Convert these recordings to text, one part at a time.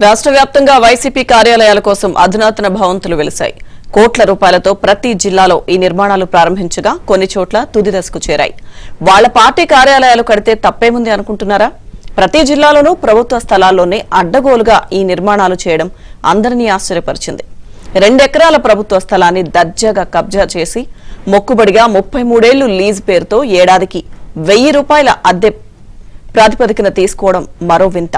రాష్ట్ర వ్యాప్తంగా వైసీపీ కార్యాలయాల కోసం అధునాతన భవంతులు వెలిశాయి. కోట్ల రూపాయలతో ప్రతి జిల్లాలో ఈ నిర్మాణాలు ప్రారంభించగా కొన్ని చోట్ల తుది దశకు చేరాయి. వాళ్ల పార్టీ కార్యాలయాలు కడితే తప్పేముంది అనుకుంటున్నారా? ప్రతి జిల్లాలోనూ ప్రభుత్వ స్థలాల్లోనే అడ్డగోలుగా ఈ నిర్మాణాలు చేయడం అందరినీ ఆశ్చర్యపరిచింది. 2 ఎకరాల ప్రభుత్వ స్థలాన్ని దర్జాగా కబ్జా చేసి మొక్కుబడిగా 33 ఏళ్లు లీజ్ పేరుతో ఏడాదికి 1000 రూపాయల అద్దె ప్రాతిపదికన తీసుకోవడం మరో వింత.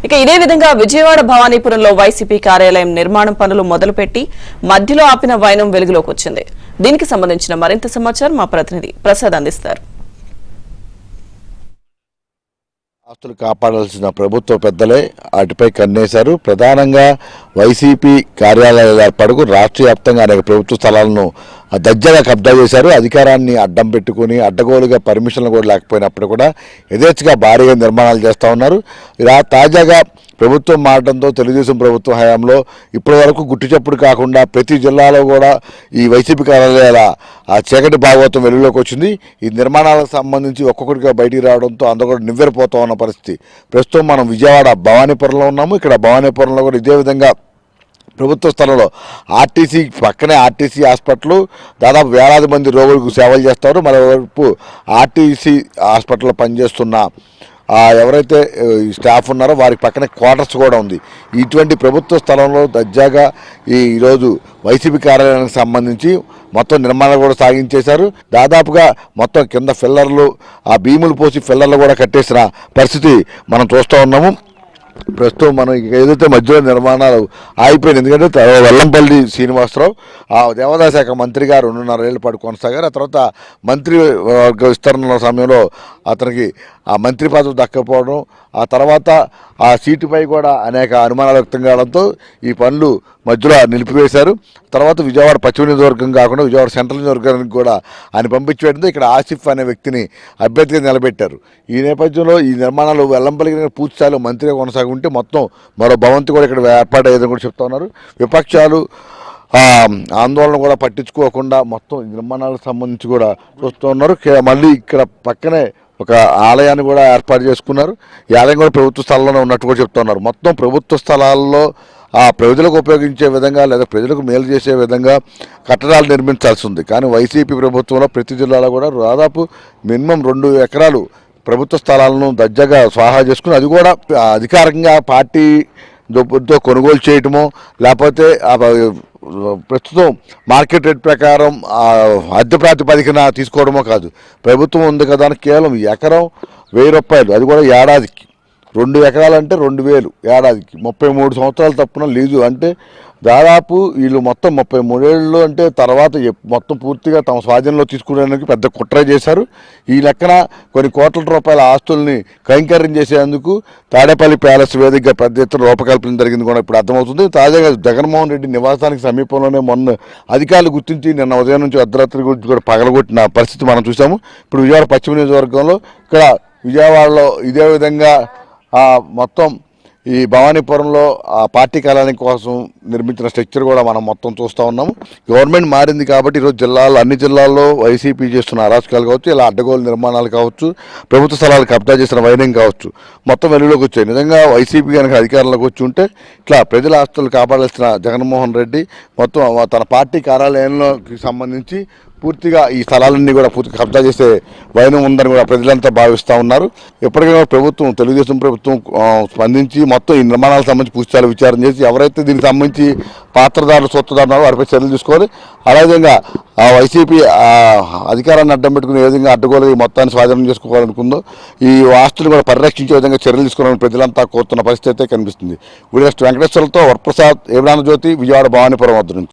ఇక ఇదే విధంగా విజయవాడ భవానీపురంలో వైసీపీ కార్యాలయం నిర్మాణం పనులు మొదలుపెట్టి మధ్యలో ఆపిన వైనం వెలుగులోకి వచ్చింది. దీనికి సంబంధించిన మరింత సమాచారం మా ప్రతినిధి ప్రసాద్ అందిస్తారు. ఆస్తులు కాపాడాల్సిన ప్రభుత్వ పెద్దలే వాటిపై కన్నేశారు. ప్రధానంగా వైసీపీ కార్యాలయాల ఏర్పాటుకు రాష్ట్ర వ్యాప్తంగా అనేక ప్రభుత్వ స్థలాలను దర్జాగా కబ్జా చేశారు. అధికారాన్ని అడ్డం పెట్టుకుని అడ్డగోలుగా పర్మిషన్లు కూడా లేకపోయినప్పుడు కూడా యథేచ్ఛగా భారీగా నిర్మాణాలు చేస్తూ ఉన్నారు. తాజాగా ప్రభుత్వం మారడంతో తెలుగుదేశం ప్రభుత్వ హయాంలో ఇప్పటి వరకు గుట్టుచప్పుడు కాకుండా ప్రతి జిల్లాలో కూడా ఈ వైసీపీ కార్యాలయాల చీకటి భాగవతం వెలుగులోకి వచ్చింది. ఈ నిర్మాణాలకు సంబంధించి ఒక్కొక్కటిగా బయటికి రావడంతో అందరూ కూడా నివ్వెరపోతా ఉన్న పరిస్థితి. ప్రస్తుతం మనం విజయవాడ భవానీపురంలో ఉన్నాము. ఇక్కడ భవానీపురంలో కూడా ఇదే విధంగా ప్రభుత్వ స్థలంలో ఆర్టీసీ పక్కనే ఆర్టీసీ హాస్పిటల్ దాదాపు వేలాది మంది రోగులకు సేవలు చేస్తారు. మరోవైపు ఆర్టీసీ హాస్పిటల్లో పనిచేస్తున్న ఎవరైతే స్టాఫ్ ఉన్నారో వారికి పక్కనే క్వార్టర్స్ కూడా ఉంది. ఇటువంటి ప్రభుత్వ స్థలంలో దర్జాగా ఈరోజు వైసీపీ కార్యాలయానికి సంబంధించి మొత్తం నిర్మాణాలు కూడా సాగించేశారు. దాదాపుగా మొత్తం కింద ఫిల్లర్లు భీములు పోసి ఫిల్లర్లు కూడా కట్టేసిన పరిస్థితి మనం చూస్తూ ఉన్నాము. ప్రస్తుతం మనం ఏదైతే మధ్యలో నిర్మాణాలు ఆగిపోయింది, ఎందుకంటే వెల్లంపల్లి శ్రీనివాసరావు దేవాదాయ శాఖ మంత్రిగా 2.5 ఏళ్ల పాటు కొనసాగారు. ఆ తర్వాత మంత్రి విస్తరణ సమయంలో అతనికి ఆ మంత్రి పదవి దక్కపోవడం, ఆ తర్వాత ఆ సీటుపై కూడా అనేక అనుమానాలు వ్యక్తం కావడంతో ఈ పనులు మధ్యలో నిలిపివేశారు. తర్వాత విజయవాడ పశ్చిమ నియోజకవర్గం కాకుండా విజయవాడ సెంట్రల్ నియోజకవర్గానికి కూడా ఆయన పంపించడంతో ఇక్కడ ఆసిఫ్ అనే వ్యక్తిని అభ్యర్థిగా నిలబెట్టారు. ఈ నేపథ్యంలో ఈ నిర్మాణాలు వెల్లంపల్లి పూర్తి స్థాయిలో మంత్రిగా కొనసాగుంటే మొత్తం మరో భవంతి కూడా ఇక్కడ ఏర్పాటయ్యేదని కూడా చెప్తా ఉన్నారు. విపక్షాలు ఆందోళన కూడా పట్టించుకోకుండా మొత్తం నిర్మాణాలకు సంబంధించి కూడా చూస్తూ ఉన్నారు. మళ్ళీ ఇక్కడ పక్కనే ఒక ఆలయాన్ని కూడా ఏర్పాటు చేసుకున్నారు. ఈ ఆలయం కూడా ప్రభుత్వ స్థలాల్లోనే ఉన్నట్టు కూడా చెప్తున్నారు. మొత్తం ప్రభుత్వ స్థలాల్లో ప్రజలకు ఉపయోగించే విధంగా లేదా ప్రజలకు మేలు చేసే విధంగా కట్టడాలు నిర్మించాల్సి ఉంది. కానీ వైసీపీ ప్రభుత్వంలో ప్రతి జిల్లాలో కూడా దాదాపు మినిమం 2 ఎకరాలు ప్రభుత్వ స్థలాలను దర్జాగా స్వాహా చేసుకుని అది కూడా అధికారికంగా పార్టీ తో కొనుగోలు చేయటమో లేకపోతే ప్రస్తుతం మార్కెట్ రేట్ ప్రకారం అద్దె ప్రాతిపదికన తీసుకోవడమో కాదు. ప్రభుత్వం ఉంది కదా అని కేవలం ఎకరం 1000 రూపాయలు, అది కూడా ఏడాదికి. 2 ఎకరాలంటే 2000 ఏడాదికి, 33 సంవత్సరాల తప్పున లీజు. అంటే దాదాపు వీళ్ళు మొత్తం 33 ఏళ్ళు అంటే తర్వాత మొత్తం పూర్తిగా తమ స్వాధీనంలో తీసుకునేందుకు పెద్ద కుట్ర చేశారు. ఈ లెక్కన కొన్ని కోట్ల రూపాయల ఆస్తుల్ని కైంకర్యం చేసేందుకు తాడేపల్లి ప్యాలెస్ వేదికగా పెద్ద ఎత్తున రూపకల్పన జరిగింది కూడా ఇప్పుడు అర్థమవుతుంది. తాజాగా జగన్మోహన్ రెడ్డి నివాసానికి సమీపంలోనే మొన్న అధికారులు గుర్తించి నిన్న ఉదయం నుంచి అర్ధరాత్రి గురించి కూడా పగలగొట్టిన పరిస్థితి మనం చూసాము. ఇప్పుడు విజయవాడ పశ్చిమ నియోజకవర్గంలో ఇక్కడ విజయవాడలో ఇదే విధంగా మొత్తం ఈ భవానీపురంలో పార్టీ కార్యాలయం కోసం నిర్మించిన స్ట్రక్చర్ కూడా మనం మొత్తం చూస్తూ ఉన్నాము. గవర్నమెంట్ మారింది కాబట్టి ఈరోజు అన్ని జిల్లాల్లో వైసీపీ చేస్తున్న అరాచకాలు కావచ్చు, ఇలా అడ్డగోలు నిర్మాణాలు కావచ్చు, ప్రభుత్వ స్థలాలు కబ్జా చేసిన వైనం కావచ్చు, మొత్తం వెలుగులోకి వచ్చాయి. నిజంగా వైసీపీ కనుక అధికారంలోకి వచ్చి ఉంటే ఇట్లా ప్రజల ఆస్తులు కాపాడాల్సిన జగన్మోహన్ రెడ్డి మొత్తం తన పార్టీ కార్యాలయంలోకి సంబంధించి పూర్తిగా ఈ స్థలాలన్నీ కూడా పూర్తిగా కబ్జా చేసే వైనం ఉందని కూడా ప్రజలంతా భావిస్తూ ఉన్నారు. ఎప్పటికైనా ప్రభుత్వం, తెలుగుదేశం ప్రభుత్వం స్పందించి మొత్తం ఈ నిర్మాణాలకు సంబంధించి పూర్తిగా విచారణ చేసి ఎవరైతే దీనికి సంబంధించి పాత్రదారులు సొత్తుదారులు వారిపై చర్యలు తీసుకోవాలి. అదేవిధంగా వైసీపీ అధికారాన్ని అడ్డం పెట్టుకుని ఏ విధంగా అడ్డగోలు ఈ మొత్తాన్ని స్వాధీనం చేసుకోవాలనుకుందో ఈ ఆస్తులు కూడా పరిరక్షించే విధంగా చర్యలు తీసుకోవాలని ప్రజలంతా కోరుతున్న పరిస్థితి అయితే కనిపిస్తుంది. గుడిగస్ట్ వెంకటేశ్వరతో వరప్రసాద్, ఏబ్రాన జ్యోతి, విజయవాడ భవానీపురం వద్ద నుంచి.